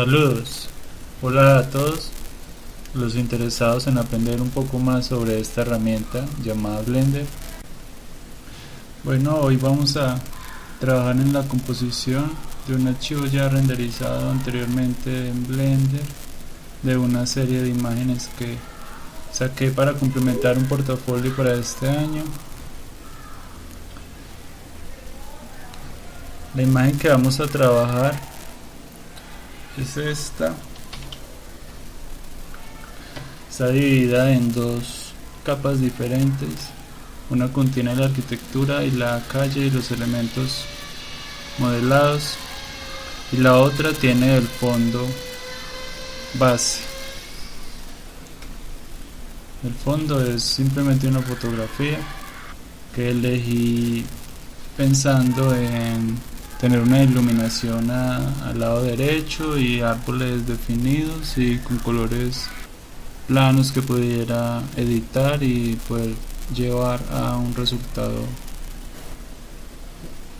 Saludos, hola a todos los interesados en aprender un poco más sobre esta herramienta llamada Blender. Bueno, hoy vamos a trabajar en la composición de un archivo ya renderizado anteriormente en Blender de una serie de imágenes que saqué para complementar un portafolio para este año. La imagen que vamos a trabajar es esta. Está dividida en dos capas diferentes. Una contiene la arquitectura y la calle y los elementos modelados, y la otra tiene el fondo base. El fondo es simplemente una fotografía que elegí pensando en tener una iluminación al lado derecho y árboles definidos y con colores planos que pudiera editar y poder llevar a un resultado.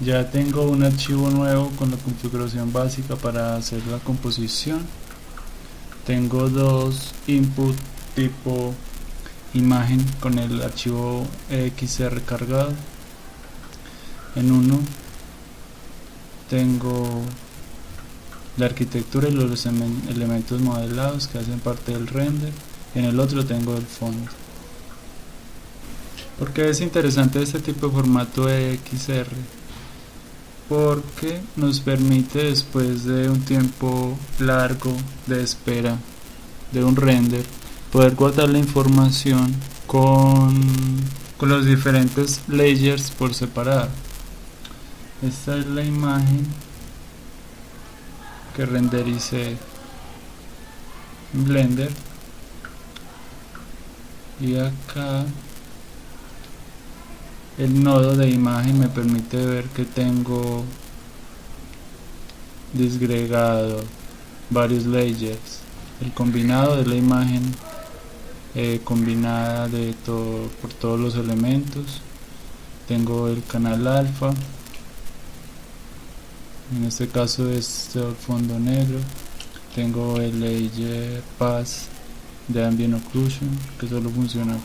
Ya tengo un archivo nuevo con la configuración básica para hacer la composición. Tengo dos input tipo imagen con el archivo XR cargado. En uno tengo la arquitectura y los elementos modelados que hacen parte del render. En el otro tengo el fondo. ¿Por qué es interesante este tipo de formato XR? Porque nos permite, después de un tiempo largo de espera de un render, poder guardar la información con los diferentes layers por separado. Esta es la imagen que rendericé en Blender, y acá el nodo de imagen me permite ver que tengo disgregado varios layers. El combinado de la imagen combinada por todos los elementos. Tengo el canal alfa, en este caso es el fondo negro. Tengo el layer pass de ambient occlusion, que solo funciona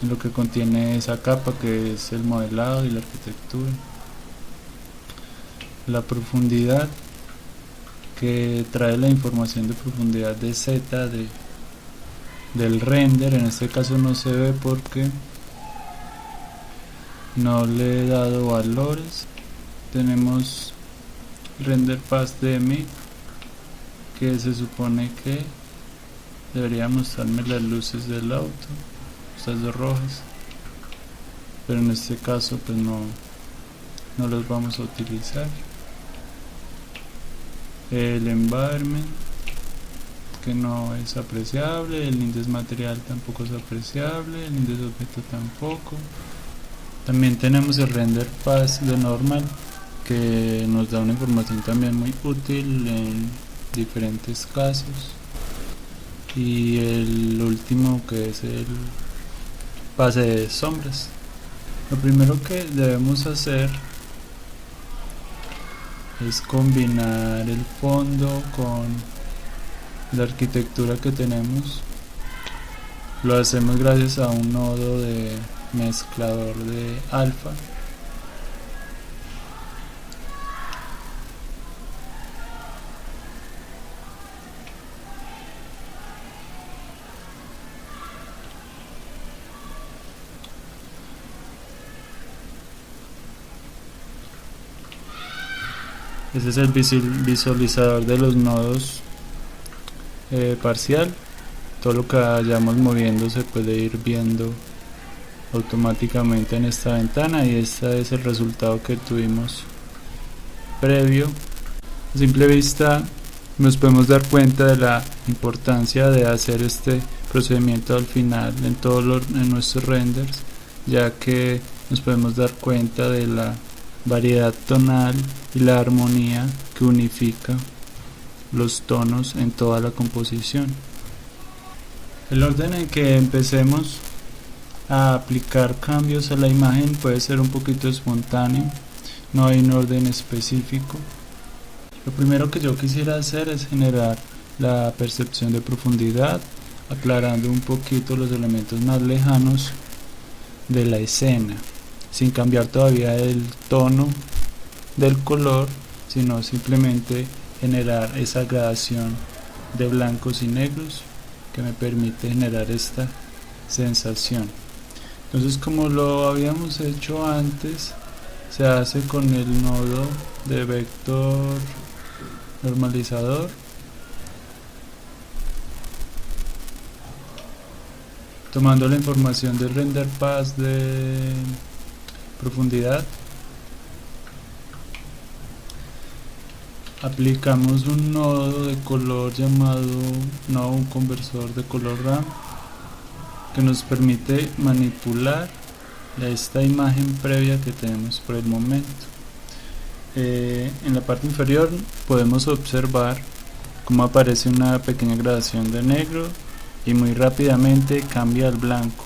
en lo que contiene esa capa, que es el modelado y la arquitectura. La profundidad, que trae la información de profundidad de Z del render. En este caso no se ve porque no le he dado valores. Tenemos render pass DMI, que se supone que debería mostrarme las luces del auto, estas dos rojas, pero en este caso pues no los vamos a utilizar. El environment, que no es apreciable. El índice material tampoco es apreciable. El índice objeto tampoco. También tenemos el render pass de normal, que nos da una información también muy útil en diferentes casos. Y el último, que es el pase de sombras. Lo primero que debemos hacer es combinar el fondo con la arquitectura que tenemos. Lo hacemos gracias a un nodo de mezclador de alfa. Este es el visualizador de los nodos parcial. Todo lo que vayamos moviendo se puede ir viendo automáticamente en esta ventana, y este es el resultado que tuvimos previo. A simple vista nos podemos dar cuenta de la importancia de hacer este procedimiento al final en nuestros renders, ya que nos podemos dar cuenta de la variedad tonal y la armonía que unifica los tonos en toda la composición. El orden en que empecemos a aplicar cambios a la imagen puede ser un poquito espontáneo, no hay un orden específico. Lo primero que yo quisiera hacer es generar la percepción de profundidad, aclarando un poquito los elementos más lejanos de la escena, sin cambiar todavía el tono del color, sino simplemente generar esa gradación de blancos y negros que me permite generar esta sensación. Entonces, como lo habíamos hecho antes, se hace con el nodo de vector normalizador, tomando la información del render pass de profundidad. Aplicamos un nodo de color llamado un conversor de color RAM, que nos permite manipular esta imagen previa que tenemos por el momento. En la parte inferior podemos observar cómo aparece una pequeña gradación de negro y muy rápidamente cambia al blanco.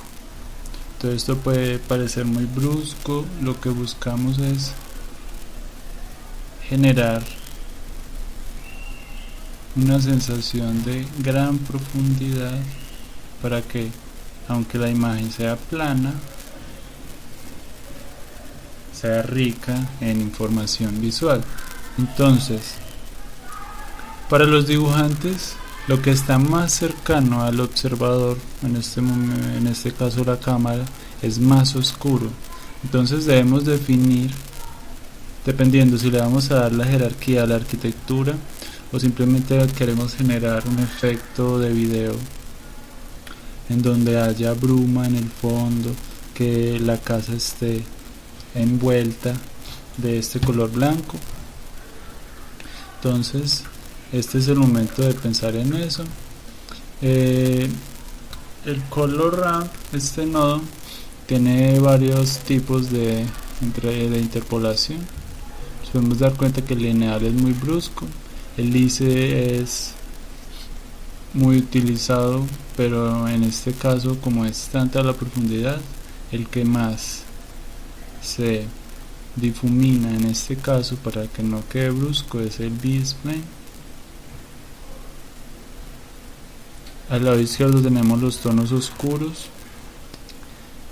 Todo esto puede parecer muy brusco. Lo que buscamos es generar una sensación de gran profundidad para que, aunque la imagen sea plana, sea rica en información visual. Entonces, para los dibujantes, lo que está más cercano al observador, en este caso la cámara, es más oscuro. Entonces debemos definir, dependiendo si le vamos a dar la jerarquía a la arquitectura o simplemente queremos generar un efecto de video en donde haya bruma en el fondo, que la casa esté envuelta de este color blanco. Entonces este es el momento de pensar en eso. El color ramp, este nodo, tiene varios tipos de interpolación. Nos podemos dar cuenta que el lineal es muy brusco, el lice es muy utilizado, pero en este caso, como es tanta la profundidad, el que más se difumina en este caso para que no quede brusco es el B-spline. Al lado izquierdo tenemos los tonos oscuros.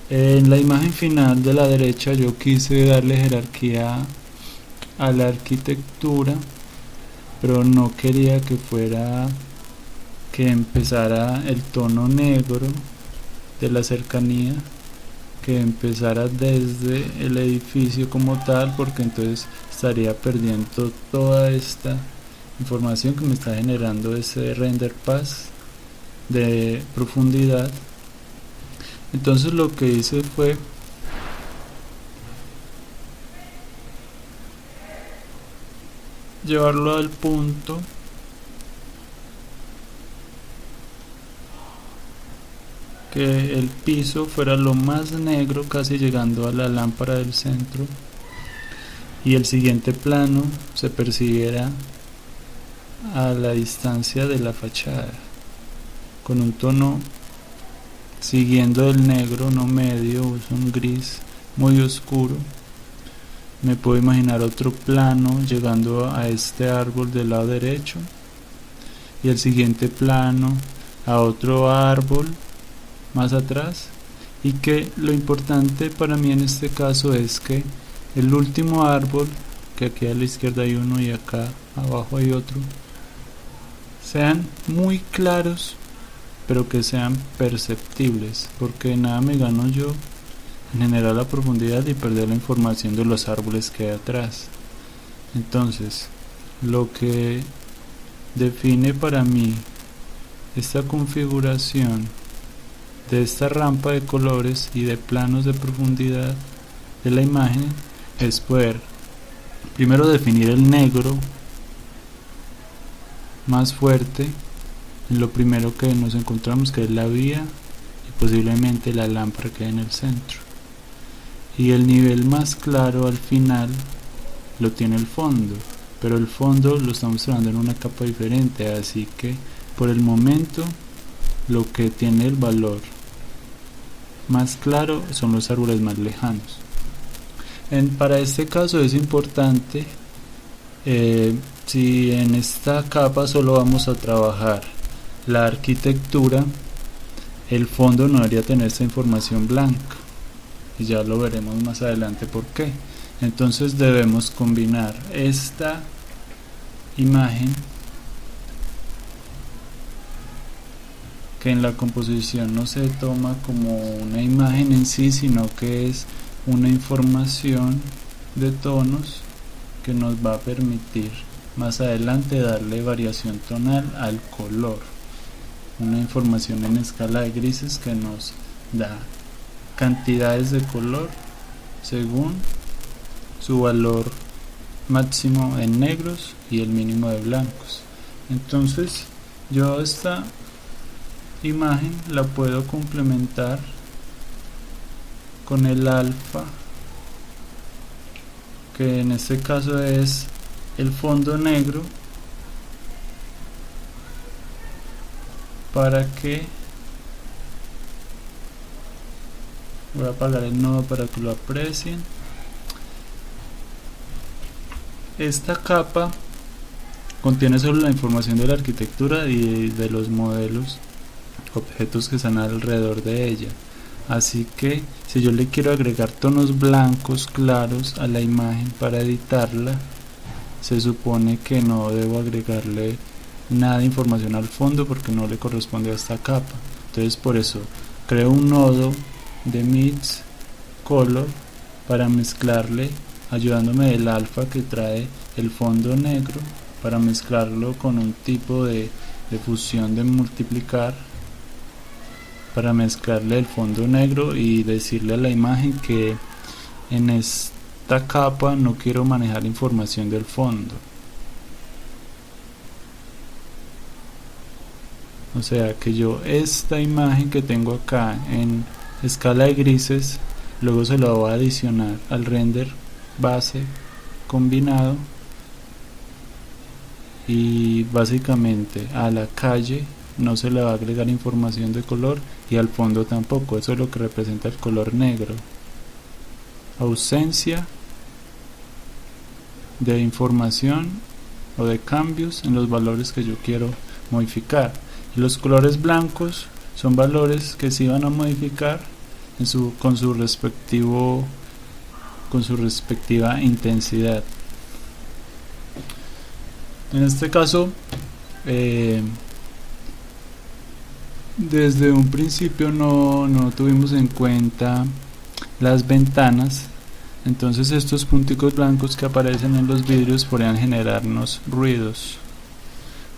En la imagen final de la derecha yo quise darle jerarquía a la arquitectura, pero no quería que empezara el tono negro de la cercanía, que empezara desde el edificio como tal, porque entonces estaría perdiendo toda esta información que me está generando ese render pass de profundidad. Entonces lo que hice fue llevarlo al punto que el piso fuera lo más negro, casi llegando a la lámpara del centro, y el siguiente plano se percibiera a la distancia de la fachada, con un tono siguiendo el negro, no medio, es un gris muy oscuro. Me puedo imaginar otro plano llegando a este árbol del lado derecho, y el siguiente plano a otro árbol más atrás, y que lo importante para mí en este caso es que el último árbol, que aquí a la izquierda hay uno y acá abajo hay otro, sean muy claros, pero que sean perceptibles, porque nada me gano yo en generar la profundidad y perder la información de los árboles que hay atrás. Entonces, lo que define para mí esta configuración de esta rampa de colores y de planos de profundidad de la imagen es poder primero definir el negro más fuerte en lo primero que nos encontramos, que es la vía y posiblemente la lámpara que hay en el centro, y el nivel más claro al final lo tiene el fondo, pero el fondo lo estamos trabajando en una capa diferente, así que por el momento lo que tiene el valor más claro son los árboles más lejanos. Para este caso es importante si en esta capa solo vamos a trabajar la arquitectura, el fondo no debería tener esta información blanca, y ya lo veremos más adelante por qué. Entonces debemos combinar esta imagen, que en la composición no se toma como una imagen en sí, sino que es una información de tonos que nos va a permitir más adelante darle variación tonal al color, una información en escala de grises que nos da cantidades de color según su valor máximo en negros y el mínimo de blancos. Entonces yo esta imagen la puedo complementar con el alfa, que en este caso es el fondo negro, para que voy a apagar el nodo para que lo aprecien. Esta capa contiene solo la información de la arquitectura y de los modelos, objetos que están alrededor de ella. Así que si yo le quiero agregar tonos blancos claros a la imagen para editarla, se supone que no debo agregarle nada de información al fondo porque no le corresponde a esta capa. Entonces por eso creo un nodo de mix color para mezclarle, ayudándome del alfa que trae el fondo negro, para mezclarlo con un tipo de fusión de multiplicar, para mezclarle el fondo negro y decirle a la imagen que en esta capa no quiero manejar información del fondo. O sea que yo esta imagen que tengo acá en escala de grises, luego se la voy a adicionar al render base combinado, y básicamente a la calle no se le va a agregar información de color y al fondo tampoco. Eso es lo que representa el color negro: ausencia de información o de cambios en los valores que yo quiero modificar. Y los colores blancos son valores que se van a modificar con su respectiva intensidad. En este caso, desde un principio no tuvimos en cuenta las ventanas, entonces estos punticos blancos que aparecen en los vidrios podrían generarnos ruidos.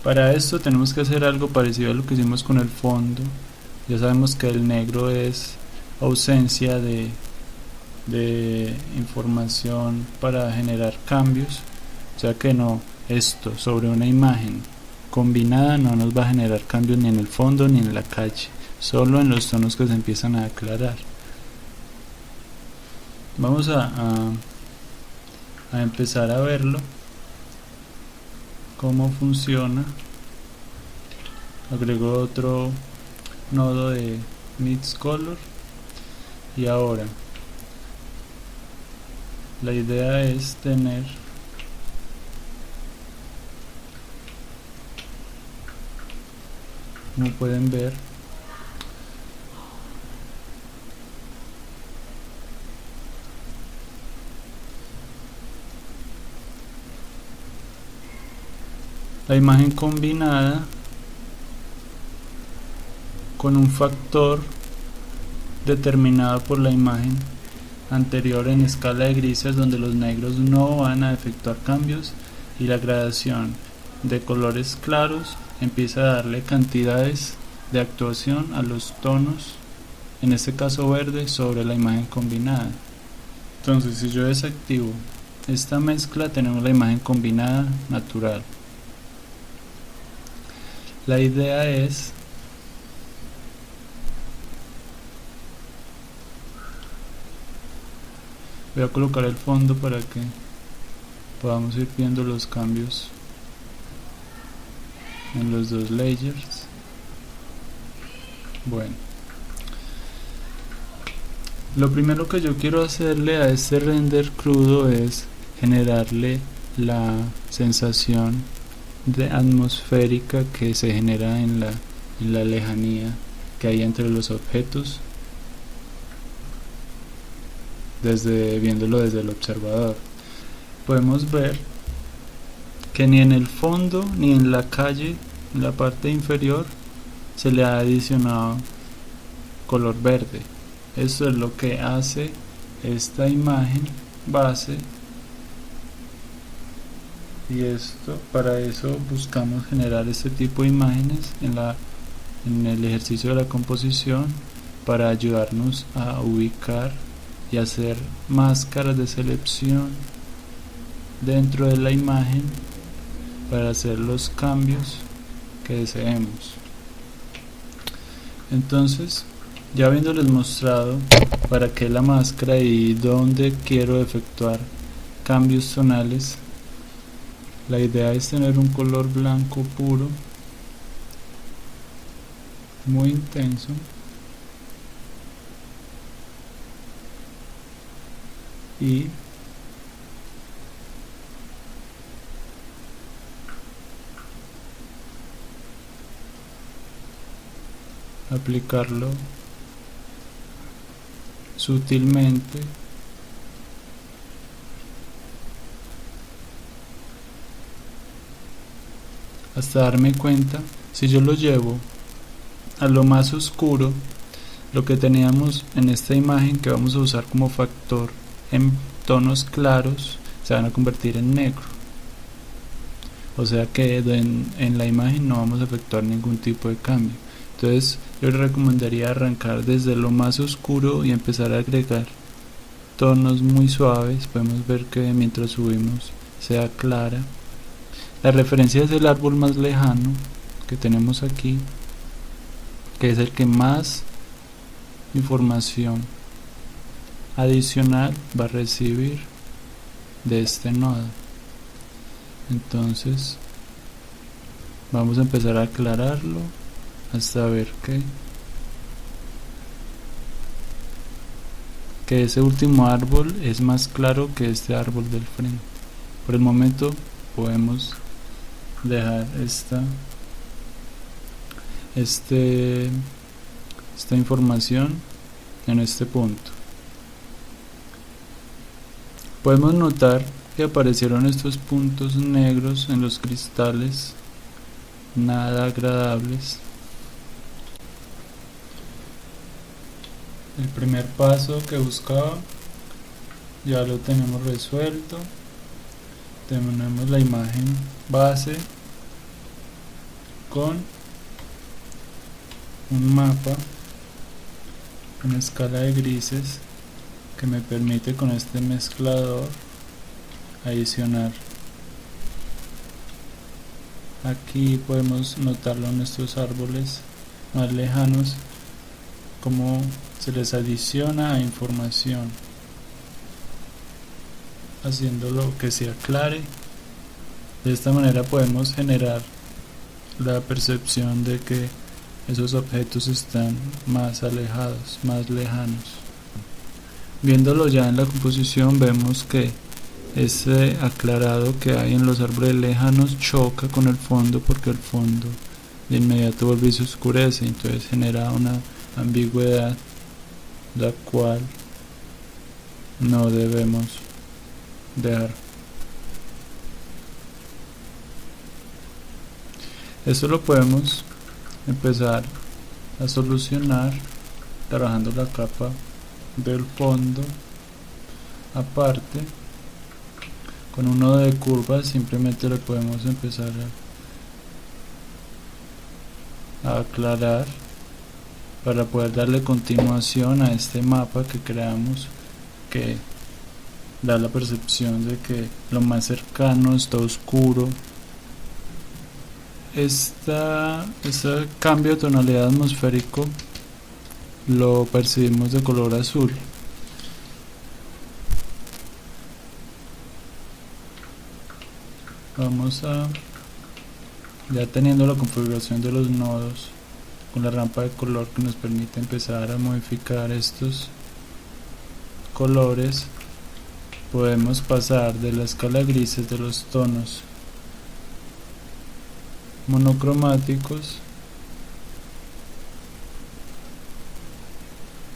Para esto tenemos que hacer algo parecido a lo que hicimos con el fondo. Ya sabemos que el negro es ausencia de información para generar cambios, o sea que esto sobre una imagen combinada no nos va a generar cambios ni en el fondo ni en la calle, solo en los tonos que se empiezan a aclarar. Vamos a empezar a verlo cómo funciona. Agrego otro nodo de mix color y ahora la idea es tener como pueden ver la imagen combinada con un factor determinado por la imagen anterior en escala de grises, donde los negros no van a efectuar cambios y la gradación de colores claros empieza a darle cantidades de actuación a los tonos, en este caso verde, sobre la imagen combinada. Entonces si yo desactivo esta mezcla, tenemos la imagen combinada natural. La idea es voy a colocar el fondo para que podamos ir viendo los cambios en los dos layers. Bueno, lo primero que yo quiero hacerle a este render crudo es generarle la sensación de atmosférica que se genera en la lejanía que hay entre los objetos viéndolo desde el observador. Podemos ver que ni en el fondo ni en la calle, en la parte inferior, se le ha adicionado color verde. Eso es lo que hace esta imagen base, y para eso buscamos generar este tipo de imágenes en el ejercicio de la composición, para ayudarnos a ubicar y hacer máscaras de selección dentro de la imagen para hacer los cambios que deseemos. Entonces, ya habiéndoles mostrado para qué la máscara y dónde quiero efectuar cambios tonales, la idea es tener un color blanco puro, muy intenso, y aplicarlo sutilmente hasta darme cuenta. Si yo lo llevo a lo más oscuro, lo que teníamos en esta imagen que vamos a usar como factor en tonos claros se van a convertir en negro, o sea que en la imagen no vamos a efectuar ningún tipo de cambio. Entonces yo les recomendaría arrancar desde lo más oscuro y empezar a agregar tonos muy suaves. Podemos ver que mientras subimos sea clara. La referencia es el árbol más lejano que tenemos aquí, que es el que más información adicional va a recibir de este nodo. Entonces vamos a empezar a aclararlo hasta ver que ese último árbol es más claro que este árbol del frente. Por el momento podemos dejar esta información en este punto. Podemos notar que aparecieron estos puntos negros en los cristales, nada agradables. El primer paso que buscaba ya lo tenemos resuelto. Tenemos la imagen base con un mapa, una escala de grises que me permite con este mezclador adicionar. Aquí podemos notarlo en estos árboles más lejanos, como se les adiciona información, haciéndolo que se aclare. De esta manera podemos generar la percepción de que esos objetos están más alejados, más lejanos. Viéndolo ya en la composición, vemos que ese aclarado que hay en los árboles lejanos choca con el fondo, porque el fondo de inmediato vuelve y se oscurece, entonces genera una ambigüedad la cual no debemos dejar. Esto lo podemos empezar a solucionar trabajando la capa del fondo aparte. Con un nodo de curvas simplemente le podemos empezar a aclarar para poder darle continuación a este mapa que creamos, que da la percepción de que lo más cercano está oscuro. Este cambio de tonalidad atmosférico lo percibimos de color azul. Vamos a, ya teniendo la configuración de los nodos con la rampa de color que nos permite empezar a modificar estos colores, podemos pasar de la escala grises de los tonos monocromáticos,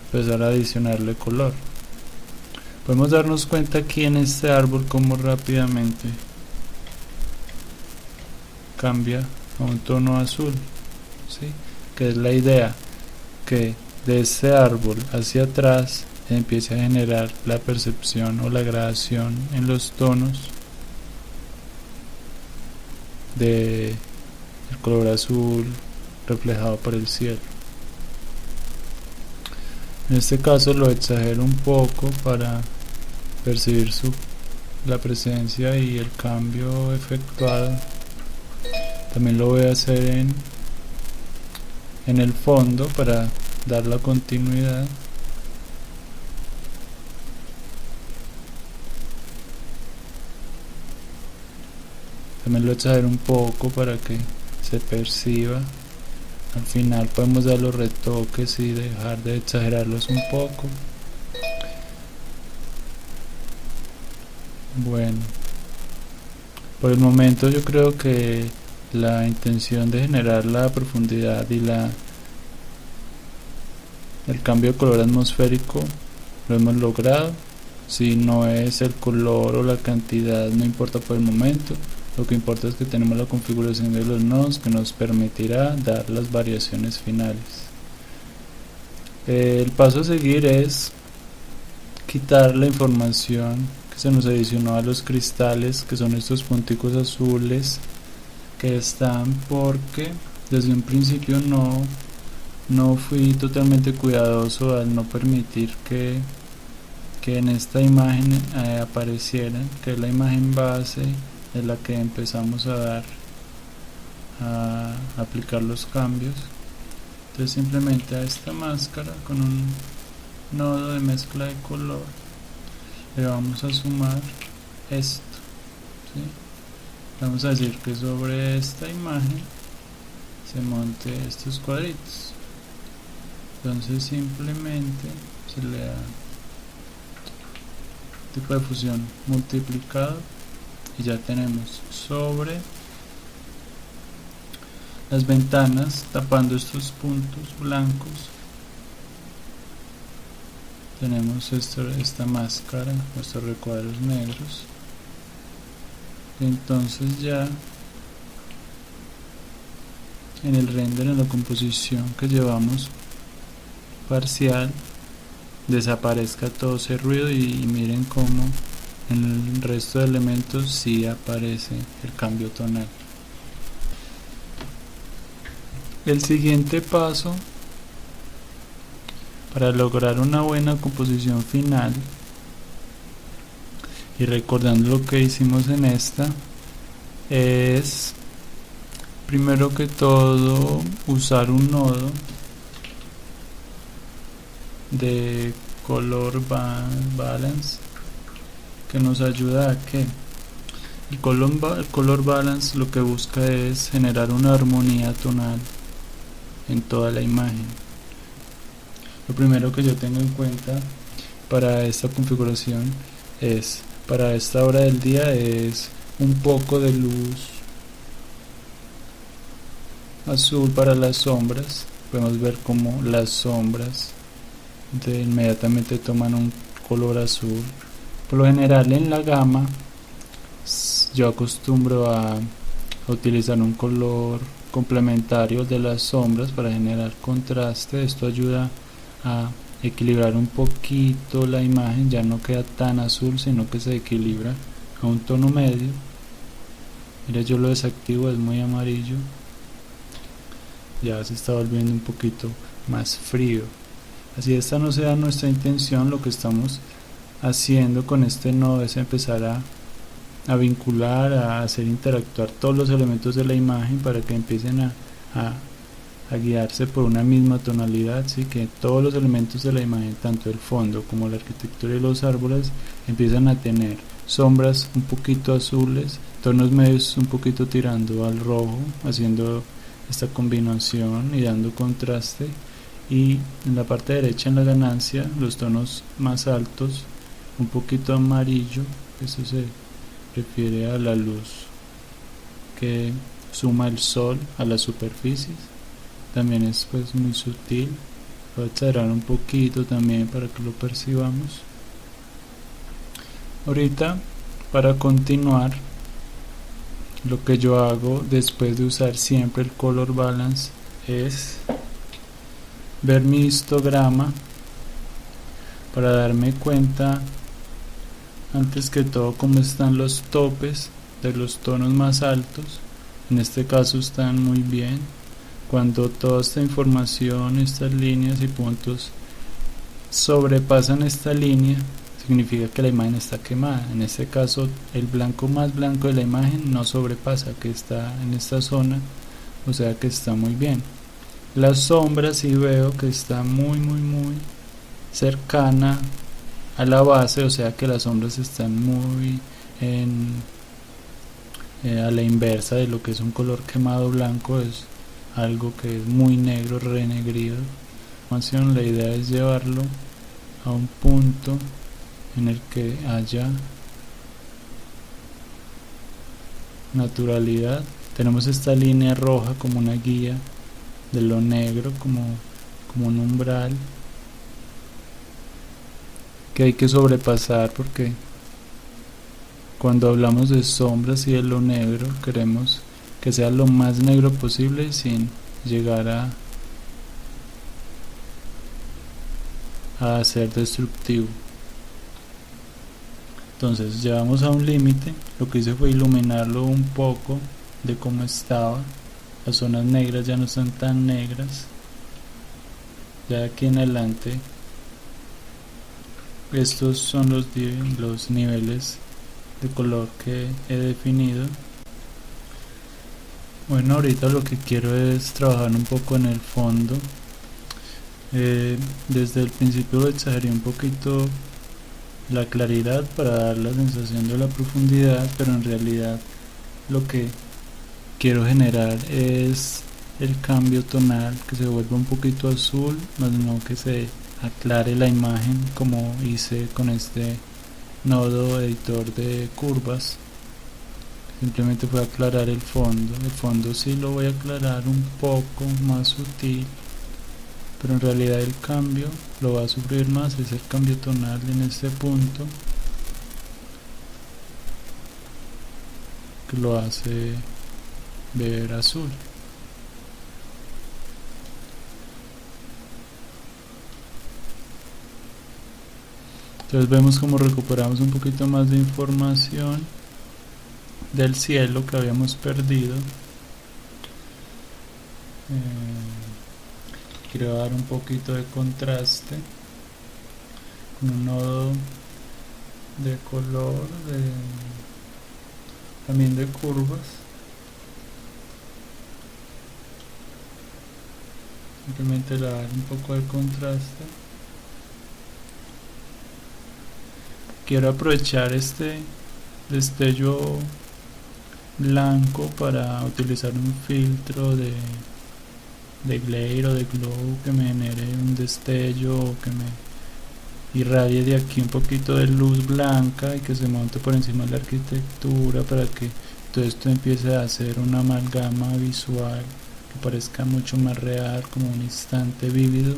empezar a adicionarle color. Podemos darnos cuenta aquí en este árbol como rápidamente cambia a un tono azul, ¿sí? Que es la idea, que de este árbol hacia atrás empiece a generar la percepción o la gradación en los tonos de el color azul reflejado por el cielo. En este caso lo exagero un poco para percibir la presencia y el cambio efectuado. También lo voy a hacer en el fondo para dar la continuidad. También lo exagero un poco para que se perciba. Al final podemos dar los retoques y dejar de exagerarlos un poco. Bueno, por el momento yo creo que la intención de generar la profundidad y el cambio de color atmosférico lo hemos logrado. Si no es el color o la cantidad, no importa por el momento. Lo que importa es que tenemos la configuración de los nodos que nos permitirá dar las variaciones finales. El paso a seguir es quitar la información que se nos adicionó a los cristales, que son estos punticos azules que están, porque desde un principio no fui totalmente cuidadoso al no permitir que en esta imagen aparecieran, que es la imagen base de la que empezamos a aplicar los cambios. Entonces simplemente a esta máscara con un nodo de mezcla de color le vamos a sumar esto, ¿sí? Vamos a decir que sobre esta imagen se monte estos cuadritos. Entonces simplemente se le da tipo de fusión multiplicado y ya tenemos sobre las ventanas, tapando estos puntos blancos, tenemos esta máscara, estos recuadros negros. Y entonces ya en el render, en la composición que llevamos parcial, desaparezca todo ese ruido y miren cómo en el resto de elementos sí aparece el cambio tonal. El siguiente paso para lograr una buena composición final, y recordando lo que hicimos en esta, es primero que todo usar un nodo de color balance que nos ayuda a que el color balance lo que busca es generar una armonía tonal en toda la imagen. Lo primero que yo tengo en cuenta para esta configuración es, para esta hora del día, es un poco de luz azul para las sombras. Podemos ver como las sombras inmediatamente toman un color azul. Por lo general en la gama yo acostumbro a utilizar un color complementario de las sombras para generar contraste. Esto ayuda a equilibrar un poquito la imagen, ya no queda tan azul sino que se equilibra a un tono medio. Mira, yo lo desactivo, es muy amarillo, ya se está volviendo un poquito más frío. Así esta no sea nuestra intención, lo que estamos haciendo con este nodo es empezar a vincular, a hacer interactuar todos los elementos de la imagen para que empiecen a guiarse por una misma tonalidad, ¿sí? Que todos los elementos de la imagen, tanto el fondo como la arquitectura y los árboles, empiezan a tener sombras un poquito azules, tonos medios un poquito tirando al rojo, haciendo esta combinación y dando contraste, y en la parte derecha, en la ganancia, los tonos más altos un poquito amarillo. Eso se refiere a la luz que suma el sol a las superficies. También es pues muy sutil. Voy a exagerar un poquito también para que lo percibamos. Ahorita, para continuar, lo que yo hago después de usar siempre el color balance es ver mi histograma para darme cuenta antes que todo cómo están los topes de los tonos más altos. En este caso están muy bien. Cuando toda esta información, estas líneas y puntos sobrepasan esta línea, significa que la imagen está quemada. En este caso el blanco más blanco de la imagen no sobrepasa, que está en esta zona, o sea que está muy bien. Las sombras sí veo que está muy cercana a la base, o sea que las sombras están muy a la inversa de lo que es un color quemado blanco. Es algo que es muy negro, renegrido. La idea es llevarlo a un punto en el que haya naturalidad. Tenemos esta línea roja como una guía de lo negro, como un umbral que hay que sobrepasar, porque cuando hablamos de sombras y de lo negro queremos que sea lo más negro posible sin llegar a ser destructivo. Entonces llegamos a un límite. Lo que hice fue iluminarlo un poco de cómo estaba. Las zonas negras ya no están tan negras. Ya de aquí en adelante estos son los niveles de color que he definido. Bueno, ahorita lo que quiero es trabajar un poco en el fondo. Desde el principio exageré un poquito la claridad para dar la sensación de la profundidad, pero en realidad lo que quiero generar es el cambio tonal, que se vuelva un poquito azul, más no que se aclare la imagen como hice con este nodo editor de curvas. Simplemente voy a aclarar el fondo sí lo voy a aclarar un poco más sutil, pero en realidad el cambio lo va a sufrir más, es el cambio tonal en este punto que lo hace ver azul. Entonces vemos como recuperamos un poquito más de información del cielo que habíamos perdido. Quiero dar un poquito de contraste con un nodo de color también de curvas. Simplemente le dar un poco de contraste. Quiero aprovechar este destello blanco para utilizar un filtro de glare o de glow que me genere un destello o que me irradie de aquí un poquito de luz blanca y que se monte por encima de la arquitectura para que todo esto empiece a hacer una amalgama visual que parezca mucho más real, como un instante vívido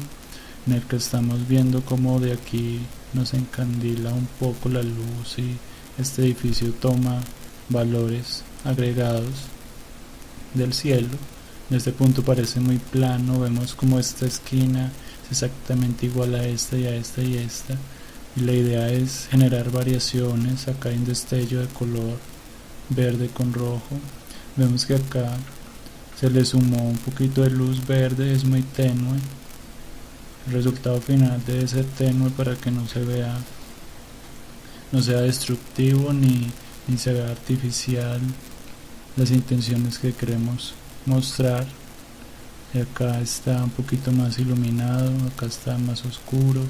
en el que estamos viendo como de aquí nos encandila un poco la luz y este edificio toma valores agregados del cielo. En este punto parece muy plano, vemos como esta esquina es exactamente igual a esta y a esta y esta, y la idea es generar variaciones. Acá hay un destello de color verde con rojo, vemos que acá se le sumó un poquito de luz verde, es muy tenue. El resultado final debe ser tenue para que no sea destructivo ni se vea artificial las intenciones que queremos mostrar. Y acá está un poquito más iluminado, acá está más oscuro.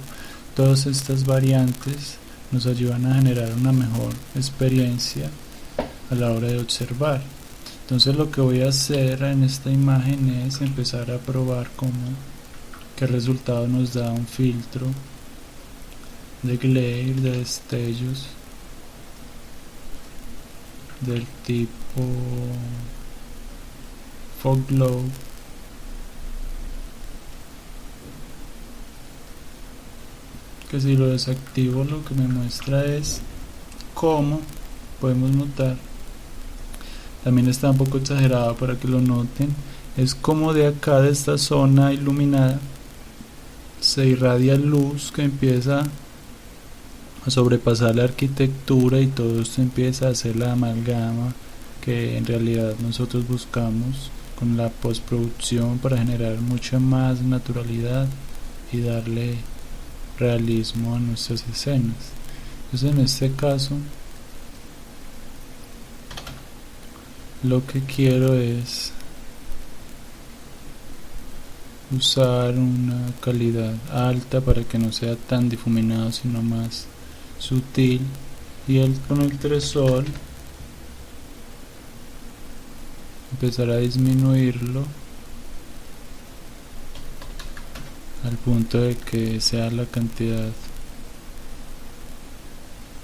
Todas estas variantes nos ayudan a generar una mejor experiencia a la hora de observar. Entonces lo que voy a hacer en esta imagen es empezar a probar qué resultado nos da un filtro de glare, de destellos del tipo fog glow, que si lo desactivo lo que me muestra es cómo podemos notar, también está un poco exagerado para que lo noten, es como de acá, de esta zona iluminada, se irradia luz que empieza a sobrepasar la arquitectura y todo esto empieza a hacer la amalgama que en realidad nosotros buscamos con la postproducción para generar mucha más naturalidad y darle realismo a nuestras escenas. Entonces en este caso lo que quiero es usar una calidad alta para que no sea tan difuminado sino más sutil, y con el tresol empezar a disminuirlo al punto de que sea la cantidad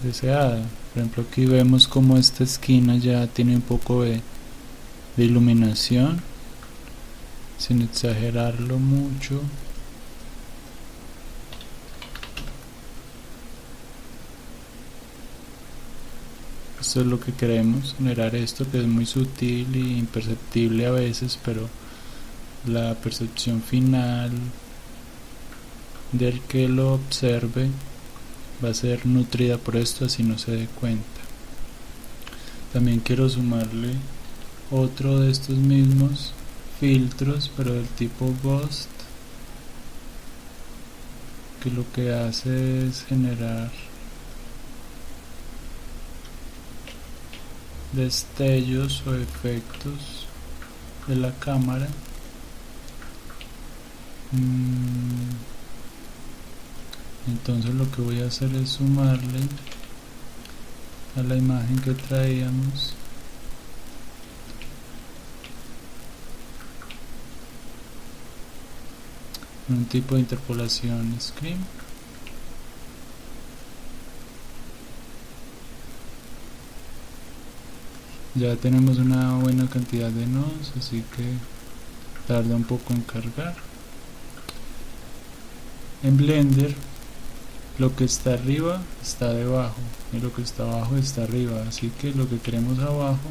deseada. Por ejemplo, aquí vemos como esta esquina ya tiene un poco de iluminación sin exagerarlo mucho. Esto es lo que queremos, generar esto que es muy sutil e imperceptible a veces, pero la percepción final del que lo observe va a ser nutrida por esto, así no se dé cuenta. También quiero sumarle otro de estos mismos filtros, pero del tipo Ghost, que lo que hace es generar destellos o efectos de la cámara. Entonces lo que voy a hacer es sumarle a la imagen que traíamos un tipo de interpolación screen. Ya tenemos una buena cantidad de nodos, así que tarda un poco en cargar. En Blender lo que está arriba está debajo y lo que está abajo está arriba, así que lo que queremos abajo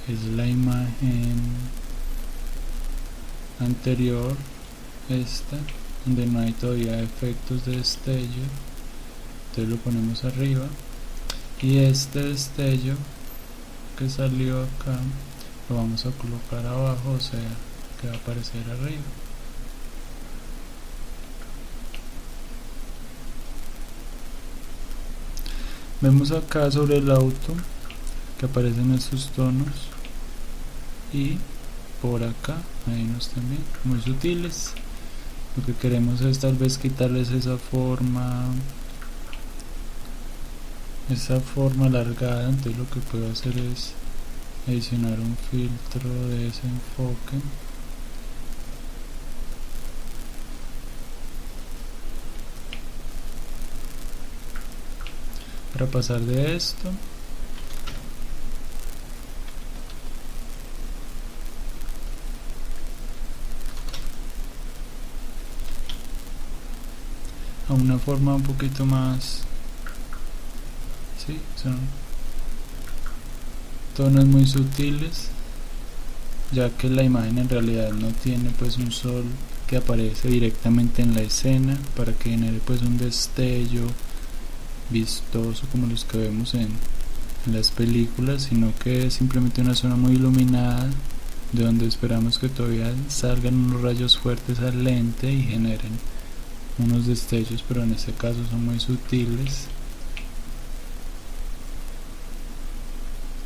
es la imagen anterior, esta, donde no hay todavía efectos de destello, entonces lo ponemos arriba, y este destello que salió acá lo vamos a colocar abajo, o sea que va a aparecer arriba. Vemos acá sobre el auto que aparecen estos tonos, y por acá hay unos también muy sutiles. Lo que queremos es tal vez quitarles esa forma alargada, entonces lo que puedo hacer es adicionar un filtro de ese enfoque para pasar de esto a una forma un poquito más, sí, son tonos muy sutiles, ya que la imagen en realidad no tiene pues un sol que aparece directamente en la escena para que genere pues un destello vistoso como los que vemos en las películas, sino que es simplemente una zona muy iluminada de donde esperamos que todavía salgan unos rayos fuertes al lente y generen unos destellos, pero en este caso son muy sutiles,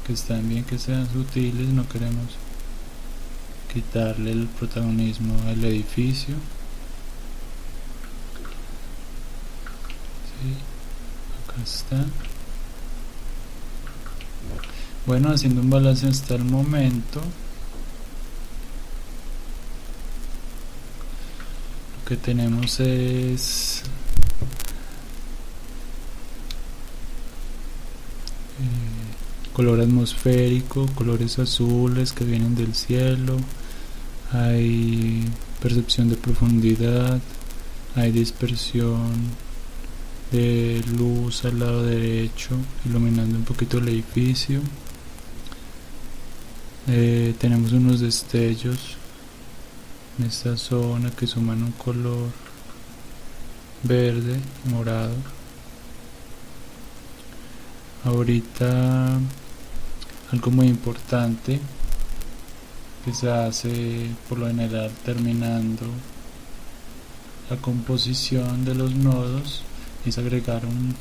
que están bien que sean sutiles, no queremos quitarle el protagonismo al edificio. Sí, acá está. Bueno, haciendo un balance hasta el momento, lo que tenemos es color atmosférico, colores azules que vienen del cielo, hay percepción de profundidad, hay dispersión de luz al lado derecho, iluminando un poquito el edificio. Tenemos unos destellos en esta zona que suman un color verde, morado. Ahorita algo muy importante que se hace por lo general terminando la composición de los nodos es agregar un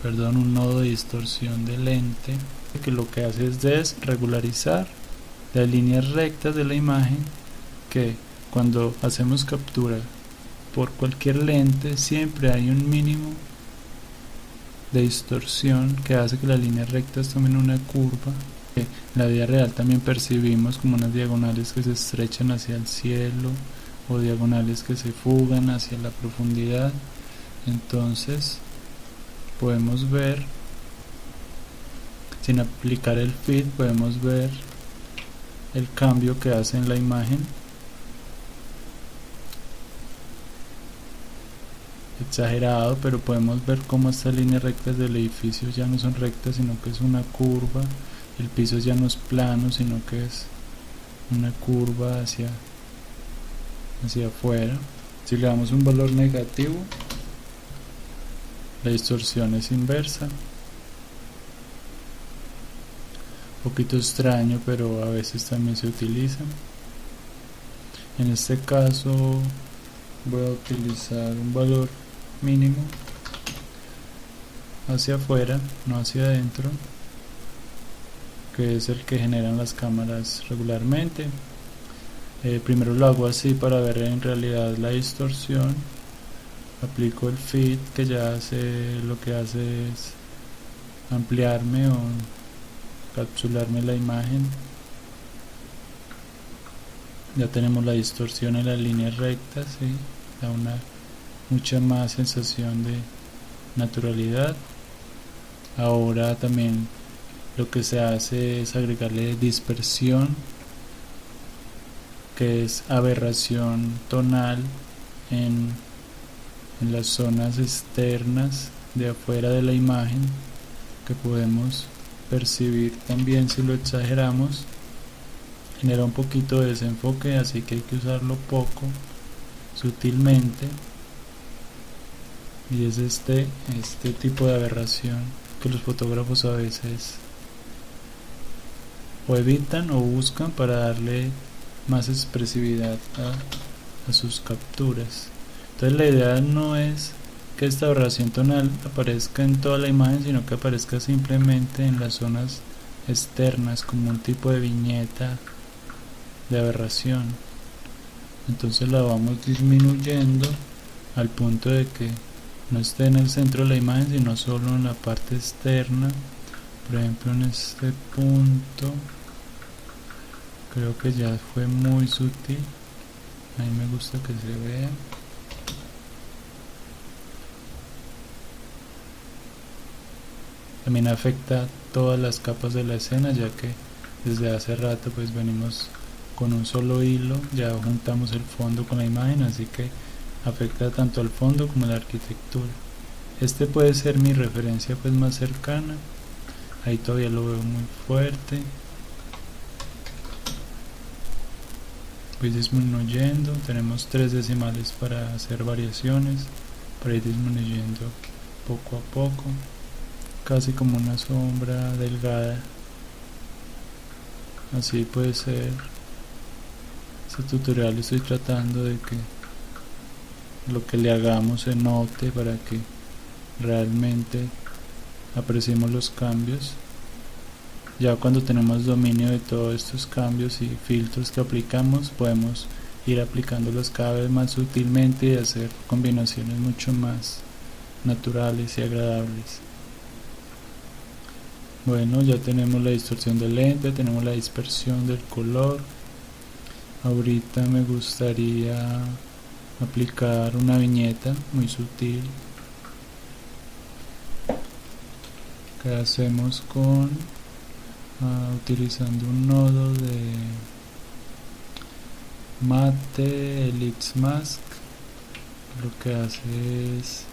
un nodo de distorsión de lente, que lo que hace es desregularizar las líneas rectas de la imagen, que cuando hacemos captura por cualquier lente siempre hay un mínimo de distorsión que hace que las líneas rectas tomen una curva. En la vida real también percibimos como unas diagonales que se estrechan hacia el cielo o diagonales que se fugan hacia la profundidad. Entonces podemos ver, sin aplicar el feed, podemos ver el cambio que hace en la imagen. Exagerado, pero podemos ver cómo estas líneas rectas del edificio ya no son rectas, sino que es una curva. El piso ya no es plano, sino que es una curva hacia afuera. Si le damos un valor negativo, la distorsión es inversa. Un poquito extraño, pero a veces también se utiliza. En este caso voy a utilizar un valor mínimo hacia afuera, no hacia adentro, que es el que generan las cámaras regularmente. Primero lo hago así para ver en realidad la distorsión. Aplico el feed, que ya lo que hace es ampliarme o capsularme la imagen. Ya tenemos la distorsión en las líneas rectas, ¿sí? Da mucha más sensación de naturalidad. Ahora también lo que se hace es agregarle dispersión, que es aberración tonal en las zonas externas de afuera de la imagen, que podemos percibir también si lo exageramos. Genera un poquito de desenfoque, así que hay que usarlo poco, sutilmente. Y es este tipo de aberración que los fotógrafos a veces o evitan o buscan para darle más expresividad a sus capturas. Entonces la idea no es que esta aberración tonal aparezca en toda la imagen, sino que aparezca simplemente en las zonas externas, como un tipo de viñeta de aberración. Entonces la vamos disminuyendo al punto de que no esté en el centro de la imagen, sino solo en la parte externa. Por ejemplo, en este punto creo que ya fue muy sutil. A mí me gusta que se vea. También afecta todas las capas de la escena, ya que desde hace rato pues venimos con un solo hilo, ya juntamos el fondo con la imagen, así que afecta tanto al fondo como a la arquitectura. Este puede ser mi referencia pues más cercana. Ahí todavía lo veo muy fuerte. Voy disminuyendo, tenemos 3 decimales para hacer variaciones, para ir disminuyendo poco a poco, casi como una sombra delgada. Así puede ser. Este tutorial estoy tratando de que lo que le hagamos se note, para que realmente apreciemos los cambios. Ya cuando tenemos dominio de todos estos cambios y filtros que aplicamos, podemos ir aplicándolos cada vez más sutilmente y hacer combinaciones mucho más naturales y agradables. Bueno, ya tenemos la distorsión del lente, tenemos la dispersión del color. Ahorita me gustaría aplicar una viñeta muy sutil, que hacemos con utilizando un nodo de Mate Ellipse Mask. Lo que hace es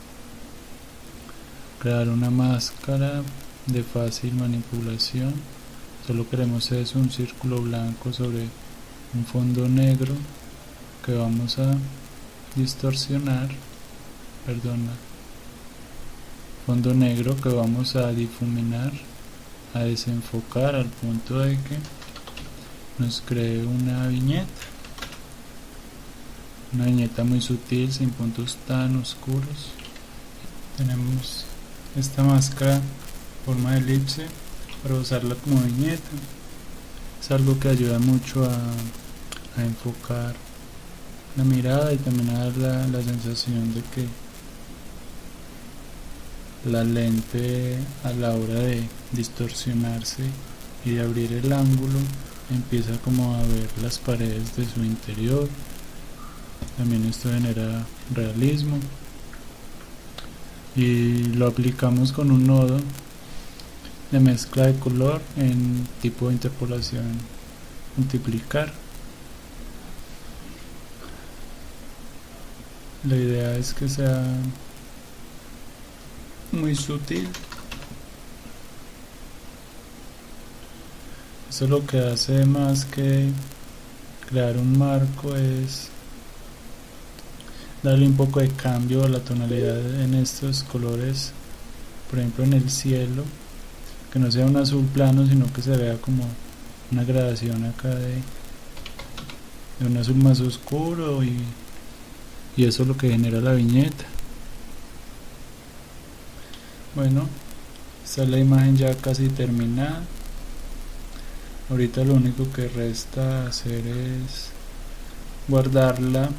crear una máscara de fácil manipulación. Solo queremos es un círculo blanco sobre un fondo negro que vamos a distorsionar, fondo negro que vamos a difuminar, a desenfocar al punto de que nos cree una viñeta muy sutil, sin puntos tan oscuros. Tenemos esta máscara en forma de elipse para usarla como viñeta. Es algo que ayuda mucho a enfocar la mirada y también a dar la sensación de que la lente, a la hora de distorsionarse y de abrir el ángulo, empieza como a ver las paredes de su interior. También esto genera realismo y lo aplicamos con un nodo de mezcla de color en tipo de interpolación multiplicar. La idea es que sea muy sutil. Eso lo que hace más que crear un marco es darle un poco de cambio a la tonalidad en estos colores. Por ejemplo, en el cielo, que no sea un azul plano, sino que se vea como una gradación acá de un azul más oscuro, y eso es lo que genera la viñeta. Bueno, esta es la imagen ya casi terminada. Ahorita lo único que resta hacer es guardarla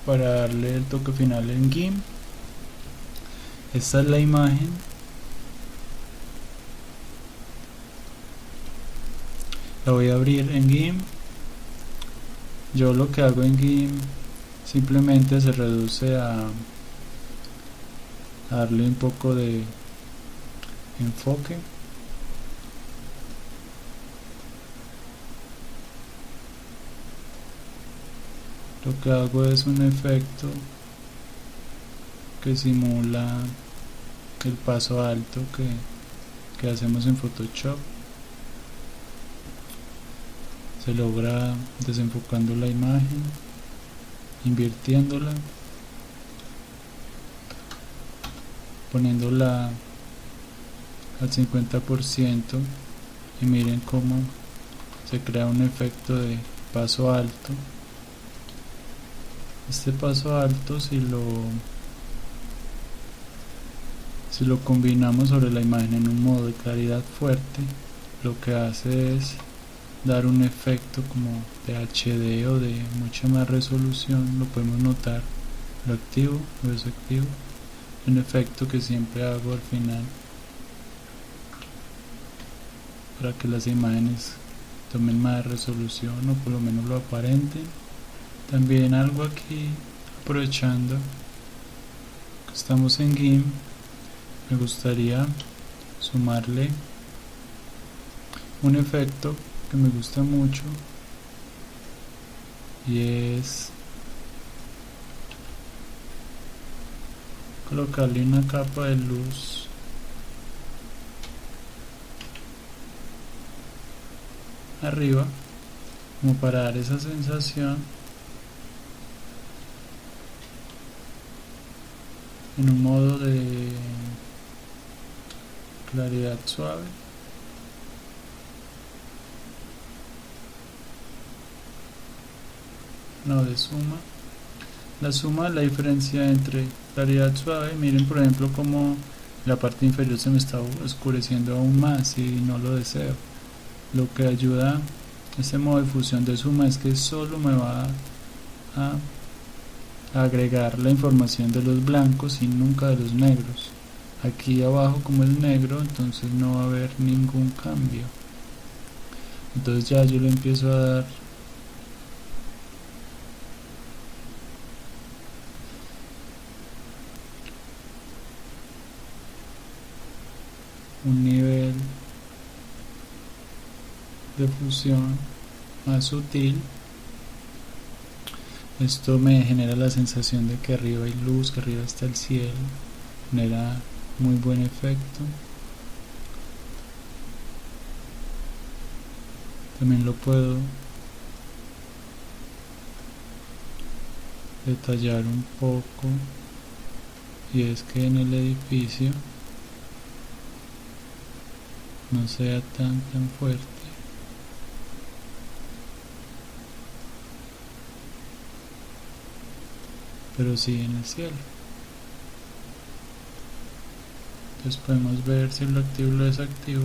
para darle el toque final en GIMP. Esta es la imagen. La voy a abrir en GIMP. Yo lo que hago en GIMP simplemente se reduce a darle un poco de enfoque. Lo que hago es un efecto que simula el paso alto que hacemos en Photoshop. Se logra desenfocando la imagen, invirtiéndola, poniéndola al 50%, y miren cómo se crea un efecto de paso alto. Este paso alto, si lo combinamos sobre la imagen en un modo de claridad fuerte, lo que hace es dar un efecto como de HD o de mucha más resolución. Lo podemos notar, lo activo, lo desactivo. Un efecto que siempre hago al final para que las imágenes tomen más resolución, o por lo menos lo aparenten. También algo aquí, aprovechando que estamos en GIMP, me gustaría sumarle un efecto que me gusta mucho, y es colocarle una capa de luz arriba, como para dar esa sensación en un modo de claridad suave. No, de suma. La suma es la diferencia entre claridad suave. Miren, por ejemplo, como la parte inferior se me está oscureciendo aún más y no lo deseo. Lo que ayuda este modo de fusión de suma es que solo me va a agregar la información de los blancos y nunca de los negros. Aquí abajo, como es negro, entonces no va a haber ningún cambio. Entonces ya yo le empiezo a dar un nivel de fusión más sutil. Esto me genera la sensación de que arriba hay luz, que arriba está el cielo, genera muy buen efecto. También lo puedo detallar un poco, y es que en el edificio no sea tan fuerte, pero sí en el cielo. Entonces podemos ver si lo activo o lo desactivo.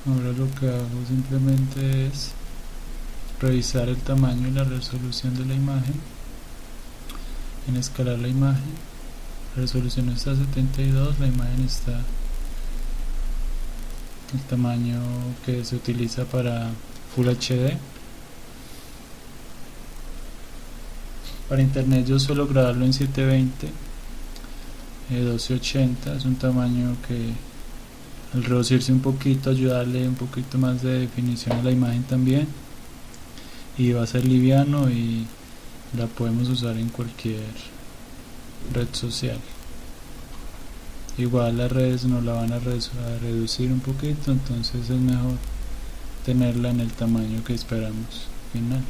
Ahora lo que hago simplemente es revisar el tamaño y la resolución de la imagen. En escalar la imagen, la resolución está a 72, la imagen está el tamaño que se utiliza para Full HD. Para internet yo suelo grabarlo en 720, 1280, es un tamaño que al reducirse un poquito ayudarle un poquito más de definición a la imagen también, y va a ser liviano y la podemos usar en cualquier red social. Igual las redes nos la van a reducir un poquito, entonces es mejor tenerla en el tamaño que esperamos final.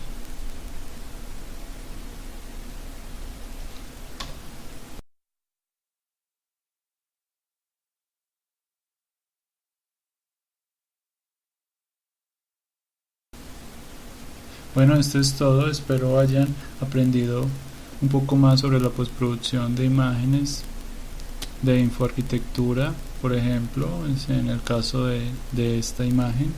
Bueno, esto es todo, espero hayan aprendido un poco más sobre la postproducción de imágenes de infoarquitectura, por ejemplo, en el caso de esta imagen.